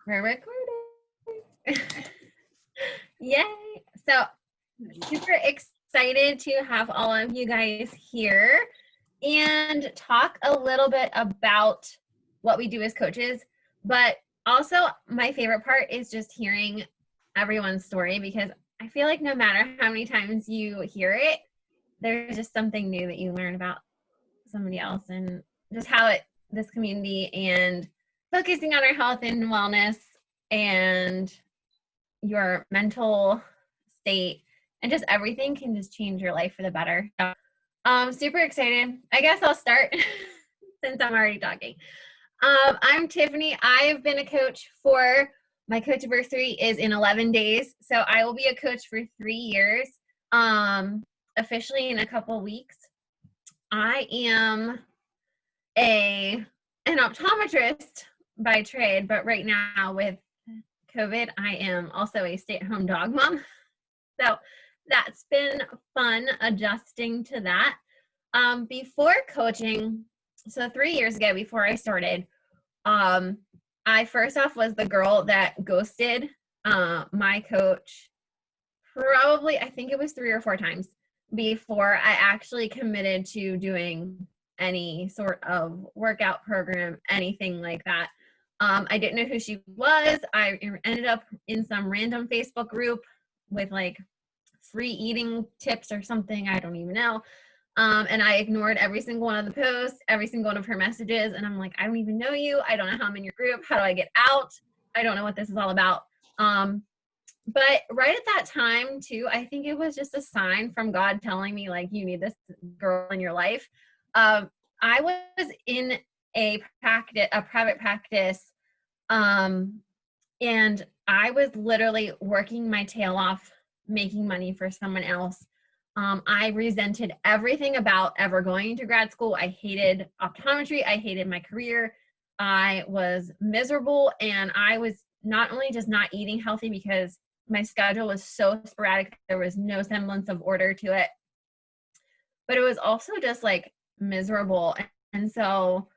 We're recording. Yay. So super excited to have all of you guys here and talk a little bit about what we do as coaches. But also my favorite part is just hearing everyone's story, because I feel like no matter how many times you hear it, there's just something new that you learn about somebody else, and just how this community and focusing on our health and wellness and your mental state and just everything can just change your life for the better. So, super excited. I guess I'll start since I'm already talking. I'm Tiffany. I've been a coach for, my coach anniversary is in 11 days. So I will be a coach for 3 years, officially in a couple weeks. I am an optometrist by trade, but right now with COVID, I am also a stay-at-home dog mom. So that's been fun adjusting to that. Before coaching, so 3 years ago before I started, I first off was the girl that ghosted my coach probably, I think it was 3 or 4 times before I actually committed to doing any sort of workout program, anything like that. I didn't know who she was. I ended up in some random Facebook group with like free eating tips or something. I don't even know. And I ignored every single one of the posts, every single one of her messages. And I'm like, I don't even know you. I don't know how I'm in your group. How do I get out? I don't know what this is all about. But right at that time too, I think it was just a sign from God telling me, like, you need this girl in your life. I was in a private practice, and I was literally working my tail off, making money for someone else. I resented everything about ever going to grad school. I hated optometry. I hated my career. I was miserable, and I was not only just not eating healthy because my schedule was so sporadic, there was no semblance of order to it, but it was also just like miserable. And so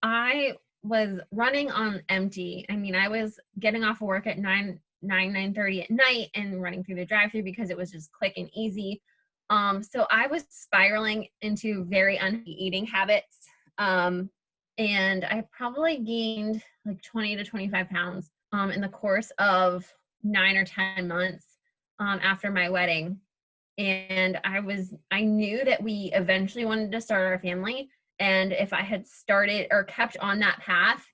I was running on empty. I mean, I was getting off of work at 9:30 at night and running through the drive-through because it was just quick and easy. So I was spiraling into very unhealthy eating habits. And I probably gained like 20 to 25 pounds in the course of 9 or 10 months after my wedding. And I knew that we eventually wanted to start our family. And if I had started or kept on that path,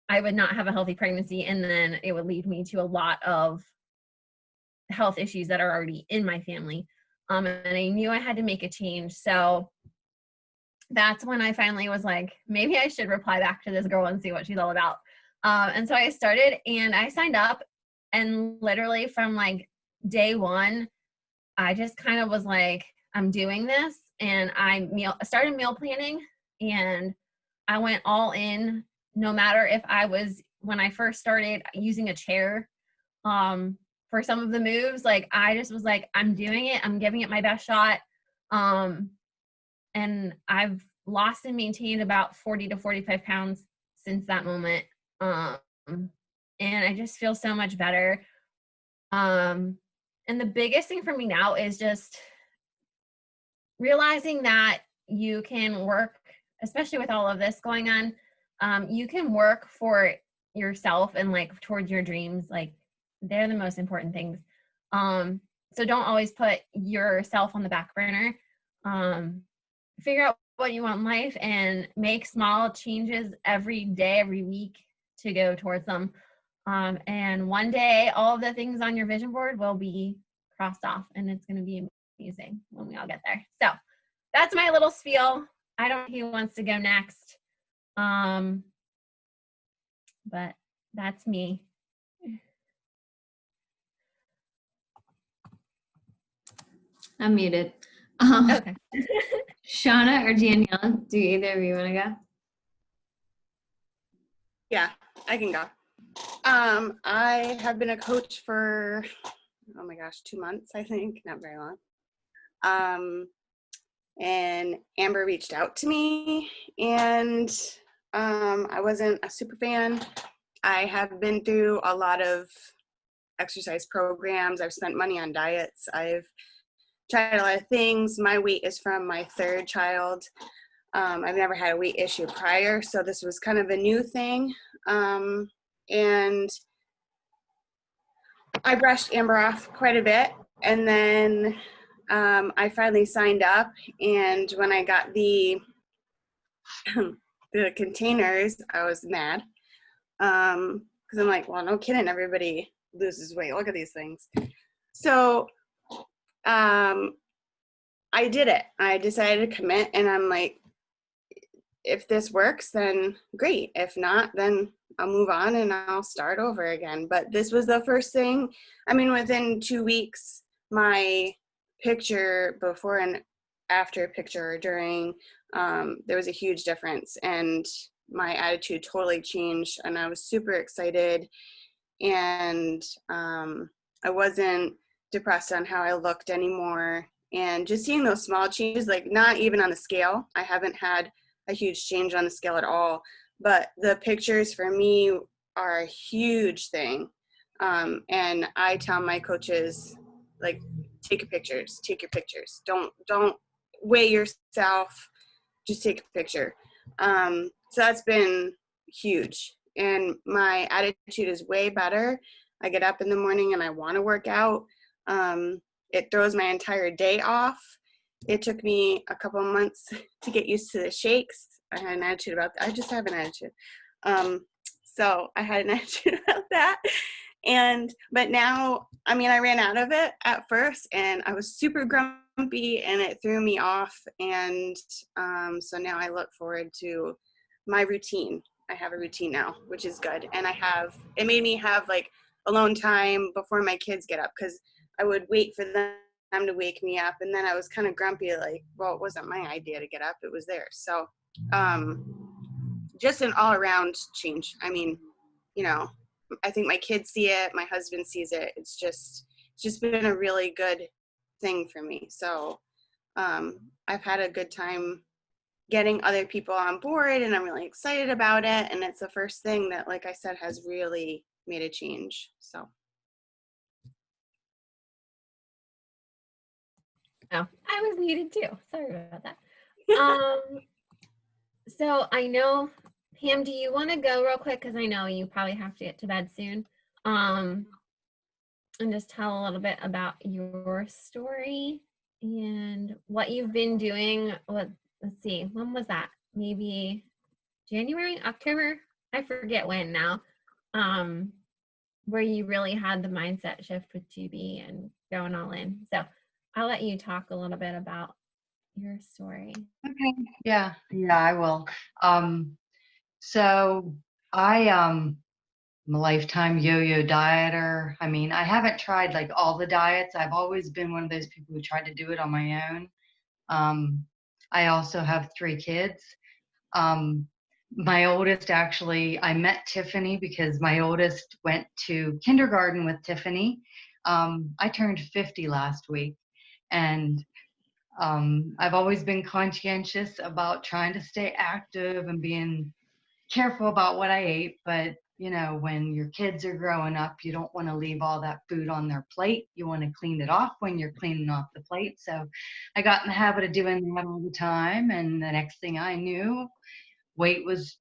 I would not have a healthy pregnancy. And then it would lead me to a lot of health issues that are already in my family. And I knew I had to make a change. So that's when I finally was like, maybe I should reply back to this girl and see what she's all about. And so I started and I signed up, and literally from like day one, I just kind of was like, I'm doing this. And I started meal planning, and I went all in, no matter if I was, when I first started, using a chair for some of the moves. Like, I just was like, I'm doing it. I'm giving it my best shot. And I've lost and maintained about 40 to 45 pounds since that moment. And I just feel so much better. And the biggest thing for me now is just realizing that you can work, especially with all of this going on, you can work for yourself and like towards your dreams. Like, they're the most important things. So don't always put yourself on the back burner. Figure out what you want in life and make small changes every day, every week to go towards them. And one day, all of the things on your vision board will be crossed off, and it's going to be amazing when we all get there. So that's my little spiel. I don't know who wants to go next. But that's me. I'm muted. Okay. Shauna or Danielle, do either of you want to go? Yeah, I can go. I have been a coach for, oh my gosh, 2 months, I think, not very long. And Amber reached out to me, and I wasn't a super fan. I have been through a lot of exercise programs. I've spent money on diets. I've tried a lot of things. My weight is from my third child. I've never had a weight issue prior, so this was kind of a new thing. And I brushed Amber off quite a bit, and then I finally signed up. And when I got the the containers, I was mad because I'm like, well, no kidding, everybody loses weight. Look at these things. So I did it. I decided to commit, and I'm like, if this works, then great. If not, then I'll move on and I'll start over again. But this was the first thing. I mean, within 2 weeks, my picture before and after picture during, there was a huge difference, and my attitude totally changed, and I was super excited. And I wasn't depressed on how I looked anymore. And just seeing those small changes, like not even on the scale, I haven't had a huge change on the scale at all, but the pictures for me are a huge thing. And I tell my coaches, like, take your pictures. Don't weigh yourself, just take a picture. So that's been huge. And my attitude is way better. I get up in the morning and I want to work out. It throws my entire day off. It took me a couple of months to get used to the shakes. I had an attitude about that. I just have an attitude. So I had an attitude about that. But now, I mean, I ran out of it at first and I was super grumpy and it threw me off. And so now I look forward to my routine. I have a routine now, which is good. And it made me have like alone time before my kids get up, because I would wait for them to wake me up, and then I was kind of grumpy, like, well, it wasn't my idea to get up, it was theirs. So just an all-around change. I mean, you know, I think my kids see it, my husband sees it. It's just been a really good thing for me. So I've had a good time getting other people on board, and I'm really excited about it. And it's the first thing that, like I said, has really made a change. So. Oh, I was muted too. Sorry about that. So I know, Pam, do you want to go real quick? Because I know you probably have to get to bed soon. And just tell a little bit about your story and what you've been doing. Let's see, when was that? Maybe January, October? I forget when now. Where you really had the mindset shift with 2B and going all in. So I'll let you talk a little bit about your story. Okay. Yeah, I will. So I'm a lifetime yo-yo dieter. I mean, I haven't tried like all the diets. I've always been one of those people who tried to do it on my own. I also have 3 kids. My oldest, actually, I met Tiffany because my oldest went to kindergarten with Tiffany. I turned 50 last week, and I've always been conscientious about trying to stay active and being careful about what I ate. But, you know, when your kids are growing up, you don't want to leave all that food on their plate. You want to clean it off when you're cleaning off the plate. So I got in the habit of doing that all the time. And the next thing I knew, weight was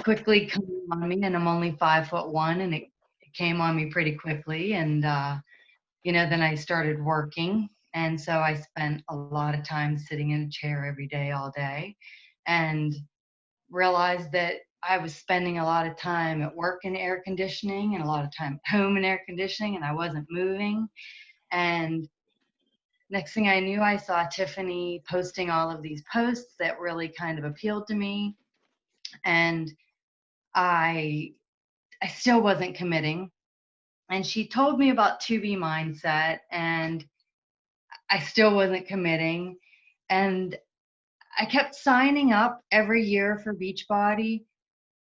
quickly coming on me, and I'm only 5'1", and it came on me pretty quickly. And, you know, then I started working. And so I spent a lot of time sitting in a chair every day, all day, and realized that I was spending a lot of time at work in air conditioning and a lot of time at home in air conditioning, and I wasn't moving. And next thing I knew, I saw Tiffany posting all of these posts that really kind of appealed to me. And I still wasn't committing. And she told me about 2B mindset, and I still wasn't committing. And I kept signing up every year for Beachbody,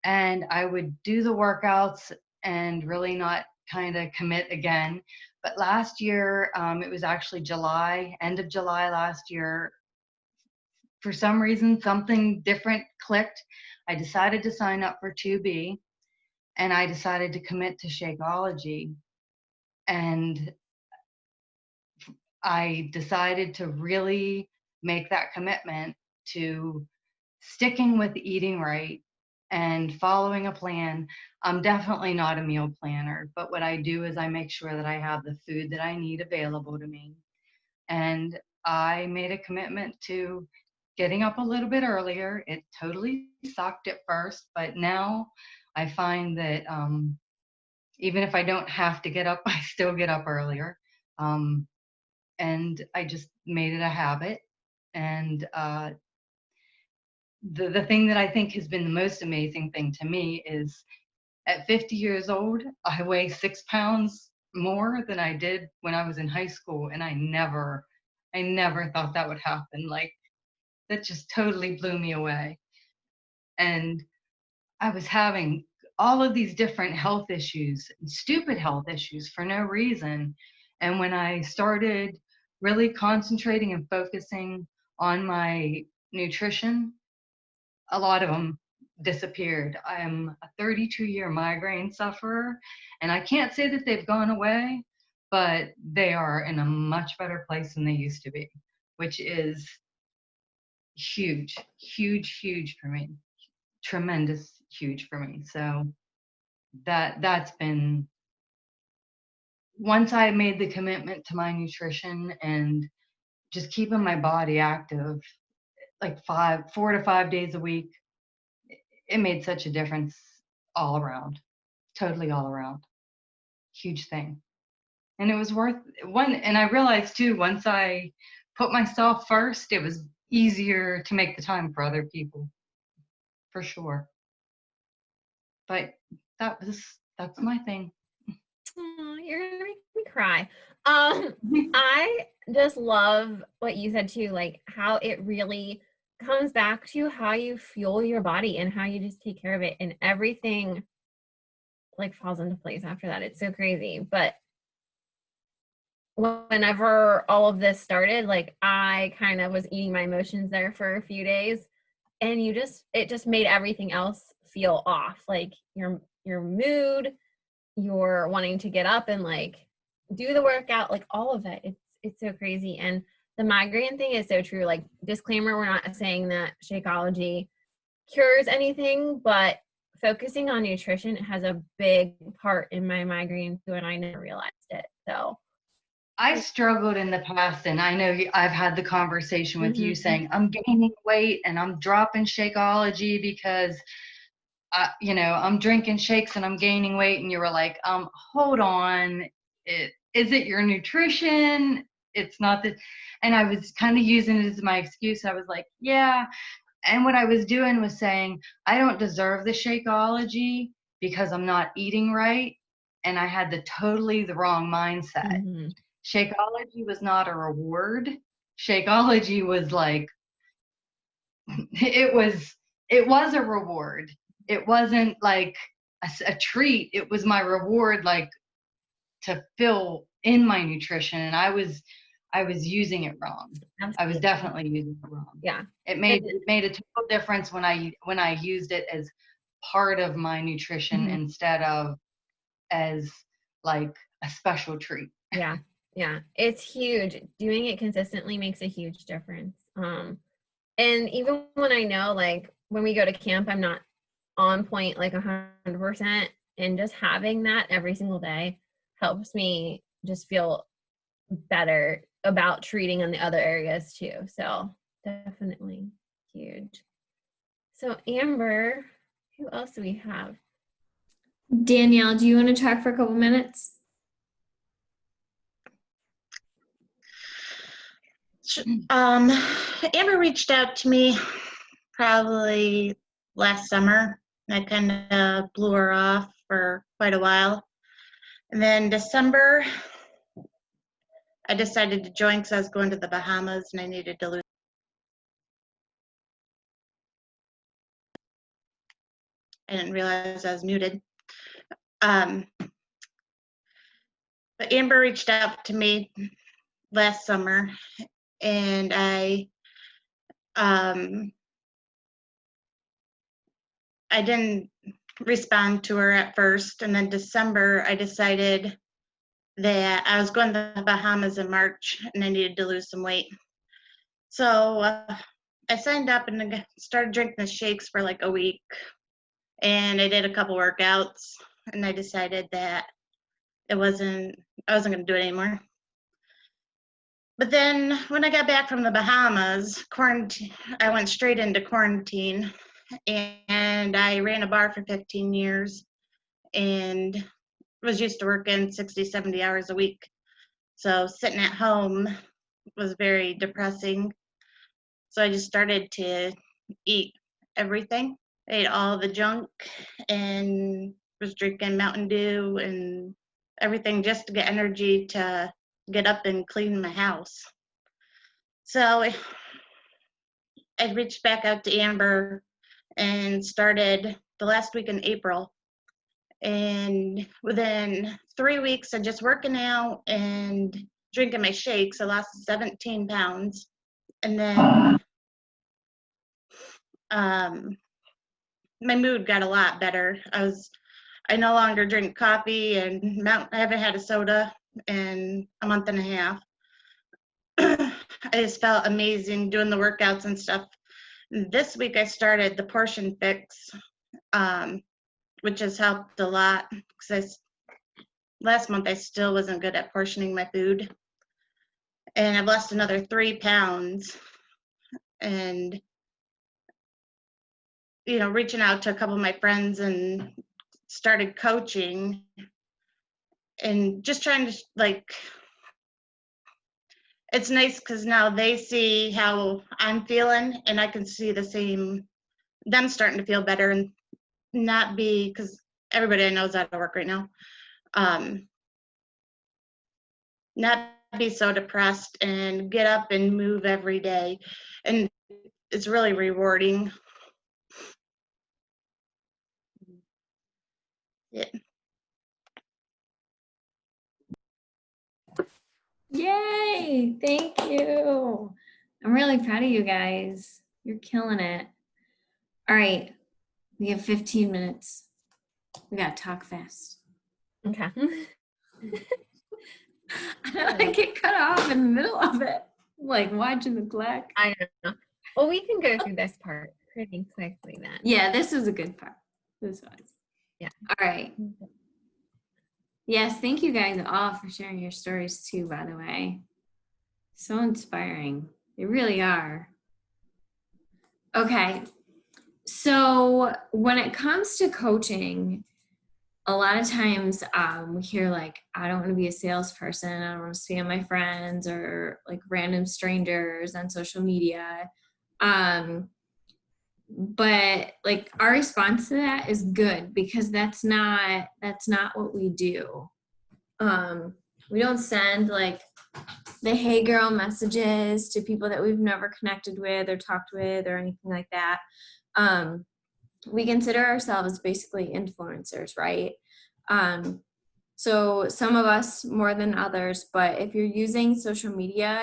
and I would do the workouts and really not kind of commit again. But last year, it was actually July, end of July last year. For some reason, something different clicked. I decided to sign up for 2B, and I decided to commit to Shakeology. And I decided to really make that commitment to sticking with eating right and following a plan. I'm definitely not a meal planner, but what I do is I make sure that I have the food that I need available to me. And I made a commitment to getting up a little bit earlier. It totally sucked at first, but now I find that even if I don't have to get up, I still get up earlier. And I just made it a habit. And the thing that I think has been the most amazing thing to me is at 50 years old, I weigh 6 pounds more than I did when I was in high school. And I never thought that would happen. Like, that just totally blew me away. And I was having all of these different health issues, stupid health issues for no reason. And when I started really concentrating and focusing on my nutrition, a lot of them disappeared. I'm a 32-year migraine sufferer, and I can't say that they've gone away, but they are in a much better place than they used to be, which is huge, huge, huge for me. Tremendous, huge for me. So that's been, once I made the commitment to my nutrition and just keeping my body active, like 4 to 5 days a week, it made such a difference all around, totally all around. Huge thing. And it was worth one. And I realized too, once I put myself first, it was easier to make the time for other people, for sure. But that's my thing. Oh, you're gonna make me cry. I just love what you said too, like how it really comes back to how you fuel your body and how you just take care of it, and everything like falls into place after that. It's so crazy. But whenever all of this started, like I kind of was eating my emotions there for a few days, and it just made everything else feel off. Like your mood, you're wanting to get up and like do the workout, like all of it. It's so crazy. And the migraine thing is so true. Like, disclaimer, we're not saying that Shakeology cures anything, but focusing on nutrition has a big part in my migraine too, and I never realized it. So I struggled in the past, and I know I've had the conversation with you saying I'm gaining weight and I'm dropping Shakeology because I'm drinking shakes and I'm gaining weight. And you were like, hold on, is it your nutrition? It's not that. And I was kind of using it as my excuse. I was like, yeah. And what I was doing was saying, I don't deserve the Shakeology because I'm not eating right. And I had the wrong mindset. Shakeology was not a reward. Shakeology was like, it was a reward. It wasn't like a treat. It was my reward, like to fill in my nutrition. And I was using it wrong. absolutely. I was definitely using it wrong. Yeah. It made a total difference when I used it as part of my nutrition instead of as like a special treat. Yeah. Yeah. It's huge. Doing it consistently makes a huge difference. And even when I know, like when we go to camp, I'm not on point like 100%, and just having that every single day helps me just feel better about treating on the other areas too. So definitely huge. So Amber, who else do we have? Danielle, do you want to talk for a couple minutes? Amber reached out to me probably last summer. I kind of blew her off for quite a while. And then December, I decided to join because I was going to the Bahamas and I needed to lose. I didn't realize I was muted. But Amber reached out to me last summer, and I didn't respond to her at first. And then December, I decided that I was going to the Bahamas in March and I needed to lose some weight. So I signed up and started drinking the shakes for like a week. And I did a couple workouts and I decided that I wasn't going to do it anymore. But then when I got back from the Bahamas, I went straight into quarantine, and I ran a bar for 15 years and was used to working 60, 70 hours a week. So sitting at home was very depressing. So I just started to eat everything. I ate all the junk and was drinking Mountain Dew and everything just to get energy to get up and clean my house. So I reached back out to Amber and started the last week in April. And within 3 weeks of just working out and drinking my shakes, I lost 17 pounds. And then my mood got a lot better. I no longer drink coffee and I haven't had a soda in a month and a half. I just felt amazing doing the workouts and stuff. This week I started the Portion Fix, which has helped a lot because last month I still wasn't good at portioning my food. And I've lost another 3 pounds. And, you know, reaching out to a couple of my friends and started coaching and just trying to like, it's nice because now they see how I'm feeling and I can see them starting to feel better and not be, because everybody I know is out of work right now, not be so depressed and get up and move every day. And it's really rewarding. Yeah. Yay! Thank you. I'm really proud of you guys. You're killing it. All right. We have 15 minutes. We got to talk fast. Okay. I don't want to get cut off in the middle of it. Like watching the clock. I don't know. Well, we can go through this part pretty quickly then. Yeah, this was a good part. This was. Yeah. All right. Yes, thank you guys all for sharing your stories too, by the way. So inspiring. They really are. Okay. So when it comes to coaching, a lot of times we hear like, I don't want to be a salesperson. I don't want to spam my friends or like random strangers on social media. But like our response to that is good because that's not what we do. We don't send like the hey girl messages to people that we've never connected with or talked with or anything like that. We consider ourselves basically influencers, right? So some of us more than others, but if you're using social media,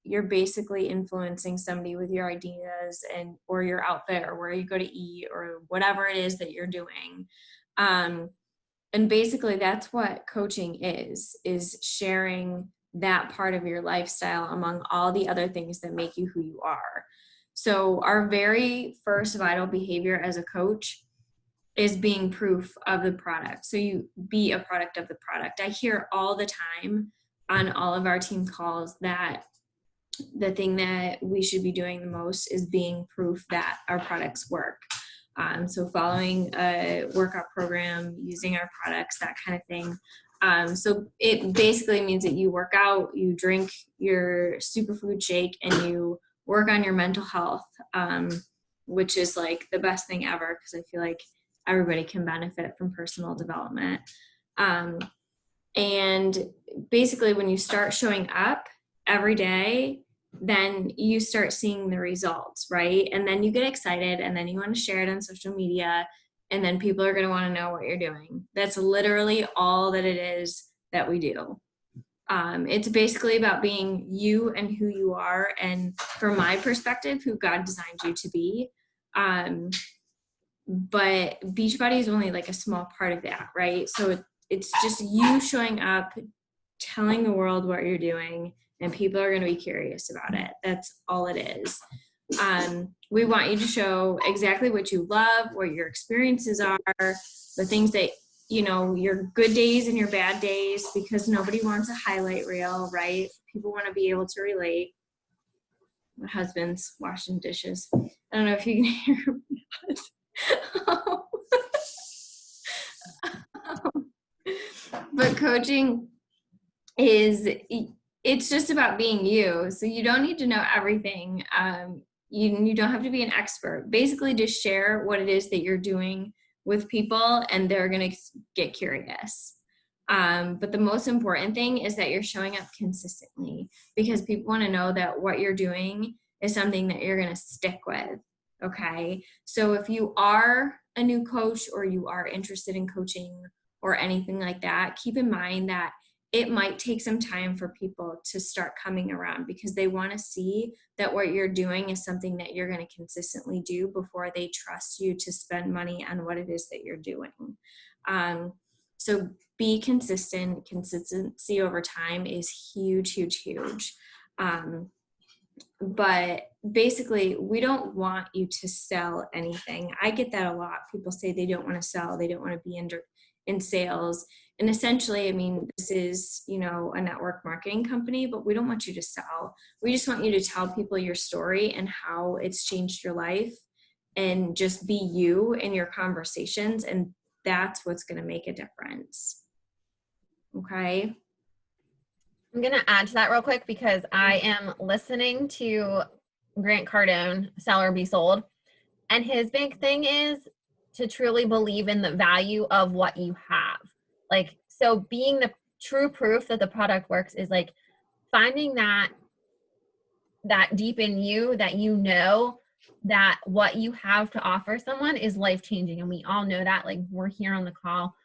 you're basically influencing somebody with your ideas or your outfit or where you go to eat or whatever it is that you're doing. And basically that's what coaching is sharing that part of your lifestyle among all the other things that make you who you are. So our very first vital behavior as a coach is being proof of the product. So you be a product of the product. I hear all the time on all of our team calls that the thing that we should be doing the most is being proof that our products work. So following a workout program, using our products, that kind of thing. So it basically means that you work out, you drink your superfood shake, and you work on your mental health, which is like the best thing ever because I feel like everybody can benefit from personal development. And basically when you start showing up every day, then you start seeing the results, right? And then you get excited and then you want to share it on social media and then people are going to want to know what you're doing. That's literally all that it is that we do. It's basically about being you and who you are, and from my perspective, who God designed you to be. but Beachbody is only like a small part of that, right? So it's just you showing up, telling the world what you're doing, and people are going to be curious about it. That's all it is. We want you to show exactly what you love, what your experiences are, the things that, you know, your good days and your bad days, because nobody wants a highlight reel, right? People want to be able to relate. My husband's washing dishes. I don't know if you can hear but coaching is, it's just about being you. So you don't need to know everything. You don't have to be an expert. Basically just share what it is that you're doing with people, and they're going to get curious. But the most important thing is that you're showing up consistently, because people want to know that what you're doing is something that you're going to stick with. Okay. So if you are a new coach, or you are interested in coaching or anything like that, keep in mind that it might take some time for people to start coming around, because they want to see that what you're doing is something that you're going to consistently do before they trust you to spend money on what it is that you're doing. So be consistent. Consistency over time is huge, huge, huge. But basically, we don't want you to sell anything. I get that a lot. People say they don't want to sell, they don't want to be in sales. And essentially, I mean, this is, you know, a network marketing company, but we don't want you to sell. We just want you to tell people your story and how it's changed your life, and just be you in your conversations. And that's what's going to make a difference. Okay. I'm going to add to that real quick, because I am listening to Grant Cardone, Sell or Be Sold. And his big thing is to truly believe in the value of what you have. Like, so being the true proof that the product works is like finding that deep in you, that you know that what you have to offer someone is life-changing. And we all know that. Like, we're here on the call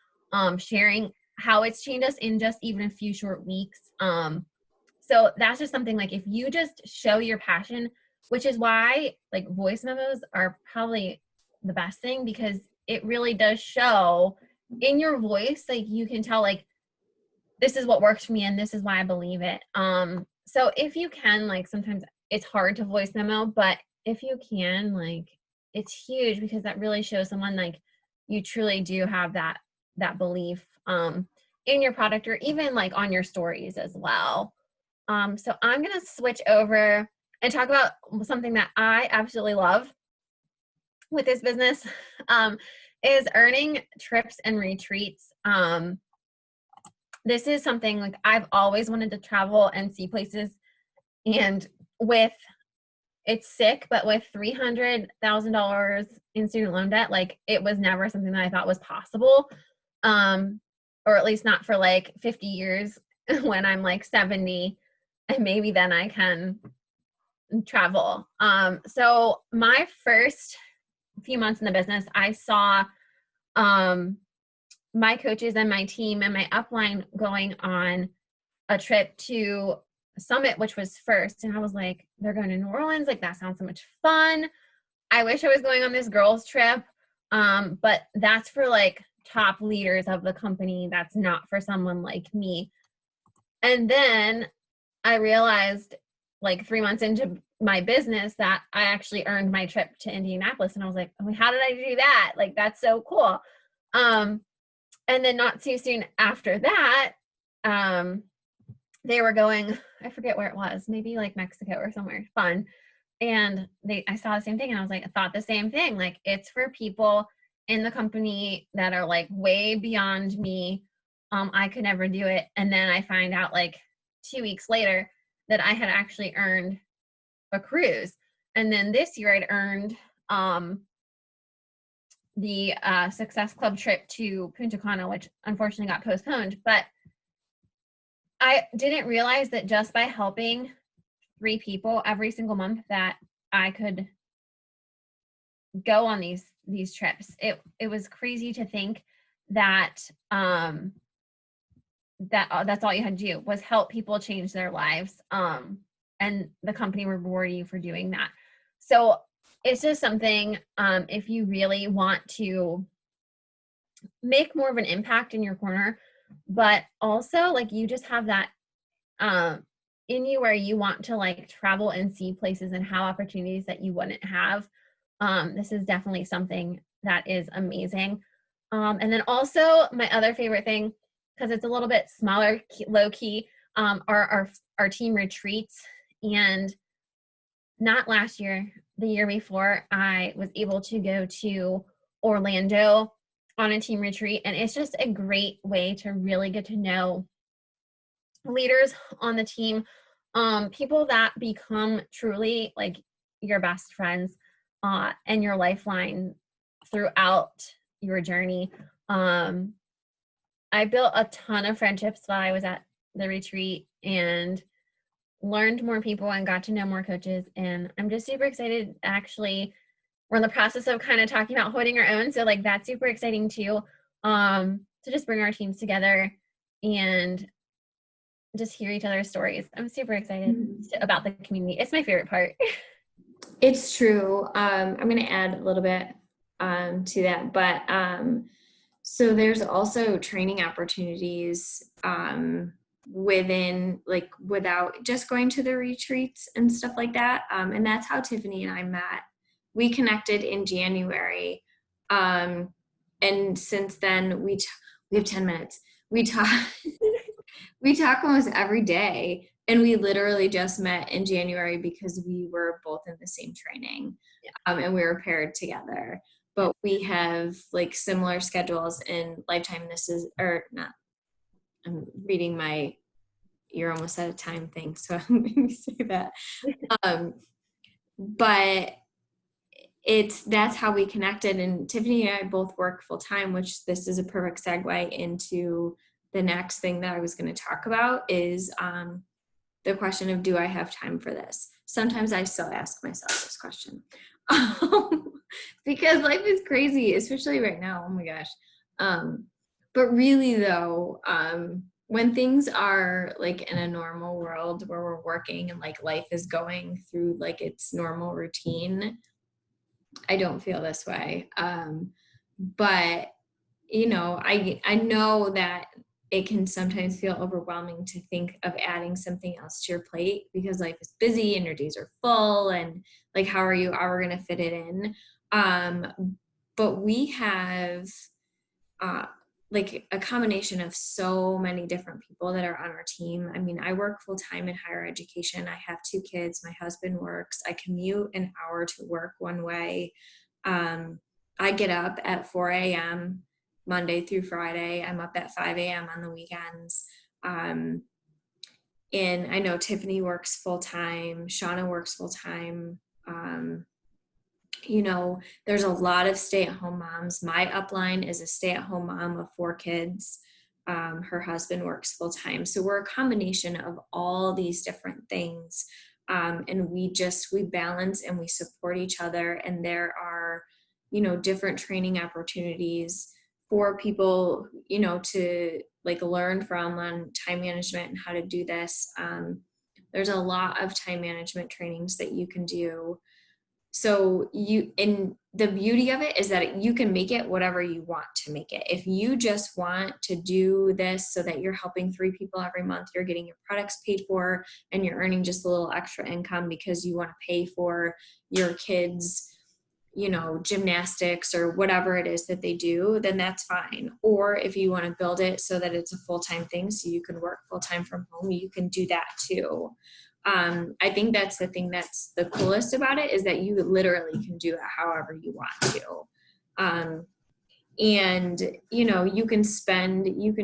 sharing how it's changed us in just even a few short weeks. So that's just something, like, if you just show your passion, which is why like voice memos are probably the best thing, because it really does show in your voice, like you can tell, like, this is what works for me and this is why I believe it. So if you can, like, sometimes it's hard to voice memo, but if you can, like, it's huge, because that really shows someone like you truly do have that belief in your product, or even like on your stories as well. So I'm gonna switch over and talk about something that I absolutely love with this business, is earning trips and retreats. This is something, like, I've always wanted to travel and see places, and with, it's sick, but with $300,000 in student loan debt, like, it was never something that I thought was possible, or at least not for like 50 years when I'm like 70, and maybe then I can travel. So my first few months in the business, I saw my coaches and my team and my upline going on a trip to Summit, which was first. And I was like, they're going to New Orleans. Like, that sounds so much fun. I wish I was going on this girls trip. But that's for like top leaders of the company. That's not for someone like me. And then I realized, like, 3 months into my business, that I actually earned my trip to Indianapolis. And I was like, oh, how did I do that? Like, that's so cool. And then not too soon after that, they were going, I forget where it was, maybe like Mexico or somewhere fun. And I saw the same thing, and I was like, I thought the same thing. Like, it's for people in the company that are like way beyond me. I could never do it. And then I find out like 2 weeks later that I had actually earned a cruise. And then this year I'd earned the Success Club trip to Punta Cana, which unfortunately got postponed. But I didn't realize that just by helping 3 people every single month, that I could go on these trips. It was crazy to think that that's all you had to do was help people change their lives, and the company reward you for doing that. So it's just something, if you really want to make more of an impact in your corner, but also like you just have that in you where you want to like travel and see places and have opportunities that you wouldn't have. This is definitely something that is amazing. And then also my other favorite thing, because it's a little bit smaller, low key, are our team retreats. And not last year, the year before, I was able to go to Orlando on a team retreat, and it's just a great way to really get to know leaders on the team, people that become truly like your best friends and your lifeline throughout your journey. I built a ton of friendships while I was at the retreat and learned more people and got to know more coaches, and I'm just super excited. Actually, we're in the process of kind of talking about holding our own, so like that's super exciting too, to just bring our teams together and just hear each other's stories. I'm super excited about the community. It's my favorite part. It's true. I'm going to add a little bit to that, but so there's also training opportunities within, like, without just going to the retreats and stuff like that. And that's how Tiffany and I met. We connected in January. And since then we have 10 minutes. We talk, we talk almost every day, and we literally just met in January because we were both in the same training. And we were paired together, but we have like similar schedules in Lifetime. This is, or not, I'm reading my "you're almost out of time" thing, so I'm going to say that. But that's how we connected. And Tiffany and I both work full time, which this is a perfect segue into the next thing that I was going to talk about is the question of, do I have time for this? Sometimes I still ask myself this question because life is crazy, especially right now. Oh my gosh. But really though, when things are like in a normal world where we're working and like life is going through like its normal routine, I don't feel this way. But you know, I know that it can sometimes feel overwhelming to think of adding something else to your plate because life is busy and your days are full, and like, how are you ever going to fit it in? But we have like a combination of so many different people that are on our team. I mean, I work full time in higher education. I have 2 kids. My husband works. I commute an hour to work one way. I get up at 4 a.m. Monday through Friday. I'm up at 5 a.m. on the weekends. And I know Tiffany works full time. Shauna works full time. You know, there's a lot of stay-at-home moms. My upline is a stay-at-home mom of 4 kids. Her husband works full time. So we're a combination of all these different things. And we balance and we support each other. And there are, you know, different training opportunities for people, you know, to like learn from on time management and how to do this. There's a lot of time management trainings that you can do. So and the beauty of it is that you can make it whatever you want to make it. If you just want to do this so that you're helping 3 people every month, you're getting your products paid for, and you're earning just a little extra income because you want to pay for your kids, you know, gymnastics or whatever it is that they do, then that's fine. Or if you want to build it so that it's a full-time thing, so you can work full-time from home, you can do that too. I think that's the thing that's the coolest about it, is that you literally can do it however you want to. And, you know, you can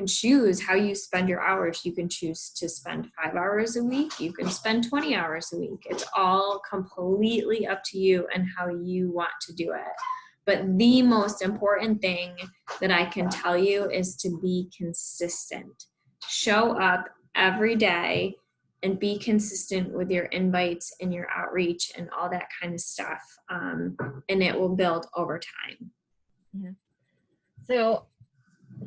choose how you spend your hours. You can choose to spend 5 hours a week. You can spend 20 hours a week. It's all completely up to you and how you want to do it. But the most important thing that I can tell you is to be consistent. Show up every day and be consistent with your invites and your outreach and all that kind of stuff. And it will build over time. Yeah. So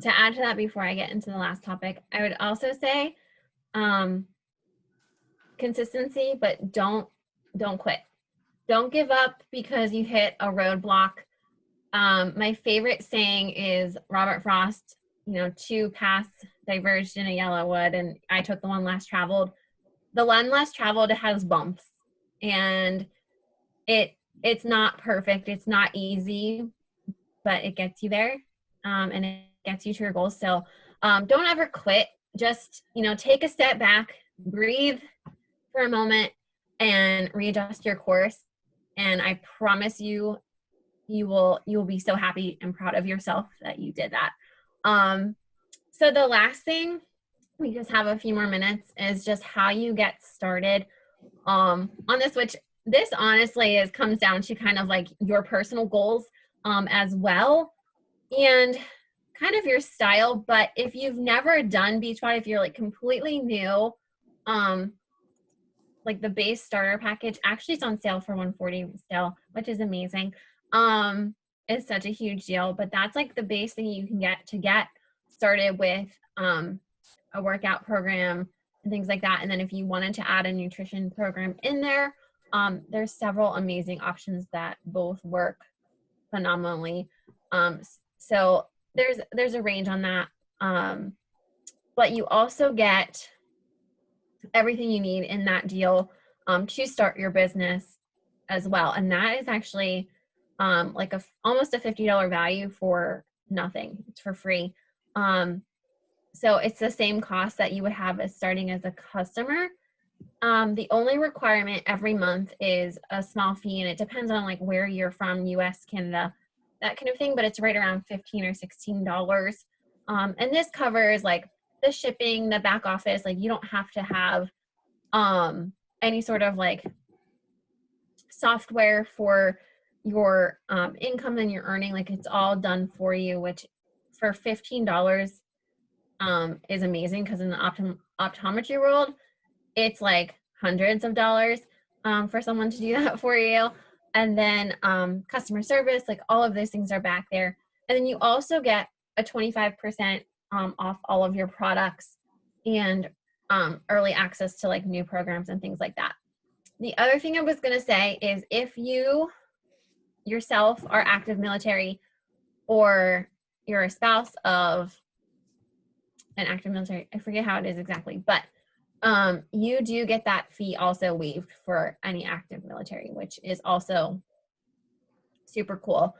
to add to that, before I get into the last topic, I would also say consistency, but don't quit. don't give up because you hit a roadblock. My favorite saying is Robert Frost, two paths diverged in a yellow wood, and I took the one less traveled. The one less traveled has bumps, and it's not perfect. It's not easy, but it gets you there, and it gets you to your goals. So don't ever quit. Just, take a step back, breathe for a moment, and readjust your course. And I promise you, you will be so happy and proud of yourself that you did that. So the last thing, we just have a few more minutes, is just how you get started on this, which this honestly comes down to kind of like your personal goals as well, and kind of your style. But if you've never done Beachbody, if you're like completely new, like the base starter package actually is on sale for $140 still, which is amazing. It's such a huge deal, but that's like the base thing you can get to get started with a workout program and things like that. And then if you wanted to add a nutrition program in there, there's several amazing options that both work phenomenally. So there's a range on that. But you also get everything you need in that deal to start your business as well. And that is actually like almost a $50 value for nothing. It's for free. So it's the same cost that you would have as starting as a customer. The only requirement every month is a small fee, and it depends on like where you're from, US, Canada, that kind of thing, but it's right around $15 or $16. And this covers like the shipping, the back office. Like you don't have to have any sort of like software for your income and your earning. Like it's all done for you, which for $15 is amazing, because in the optometry world, it's like hundreds of dollars for someone to do that for you. And then customer service, like all of those things are back there. And then you also get a 25% off all of your products, and early access to like new programs and things like that. The other thing I was going to say is if you yourself are active military, or you're a spouse of an active military, I forget how it is exactly, but you do get that fee also waived for any active military, which is also super cool.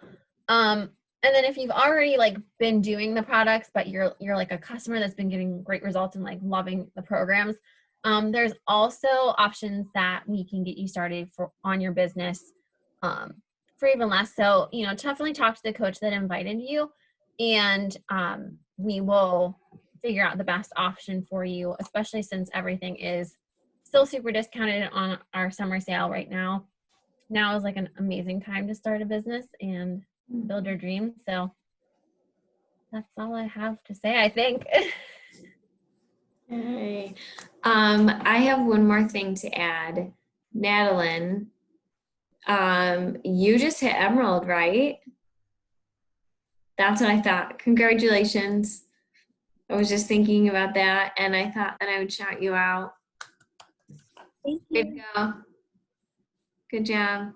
And then if you've already like been doing the products, but you're like a customer that's been getting great results and like loving the programs, there's also options that we can get you started on your business for even less. So, definitely talk to the coach that invited you, and we will figure out the best option for you, especially since everything is still super discounted on our summer sale right now. Now is like an amazing time to start a business and build your dream. So that's all I have to say, I think. Okay. I have one more thing to add. Nadeline, you just hit Emerald, right? That's what I thought. Congratulations. I was just thinking about that, and I thought that I would shout you out. Thank Way to you. go. Good job.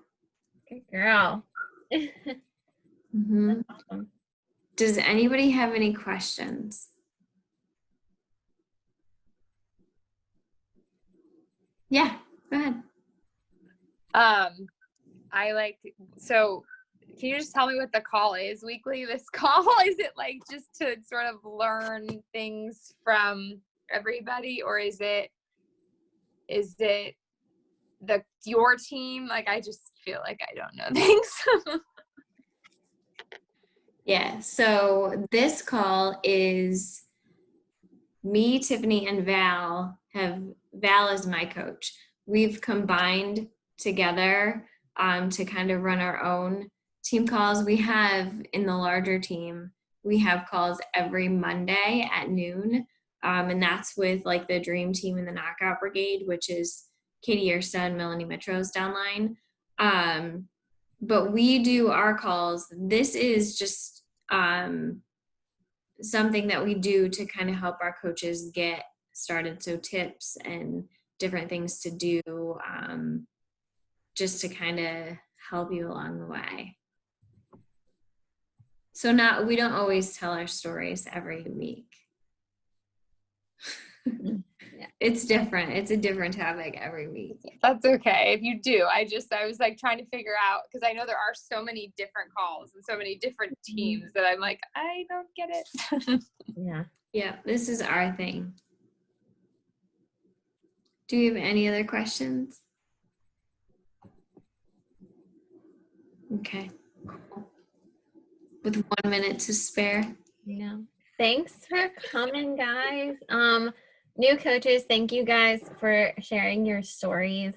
Good girl. Mhm. That's awesome. Does anybody have any questions? Yeah, go ahead. So can you just tell me what the call is weekly? This call, is it like just to sort of learn things from everybody, or is it your team? Like, I just feel like I don't know things. Yeah, so this call is me, Tiffany, and Val is my coach. We've combined together to kind of run our own team calls. We have, in the larger team, we have calls every Monday at noon. And that's with like the Dream Team and the Knockout Brigade, which is Katie Yersta and Melanie Mitro's downline. But we do our calls. This is just something that we do to kind of help our coaches get started. So tips and different things to do just to kind of help you along the way. So we don't always tell our stories every week. Yeah. It's different. It's a different topic every week. That's okay if you do. I was like trying to figure out, because I know there are so many different calls and so many different teams that I'm like, I don't get it. Yeah. Yeah, this is our thing. Do you have any other questions? Okay, cool. With 1 minute to spare. No. Thanks for coming, guys. New coaches, thank you guys for sharing your stories.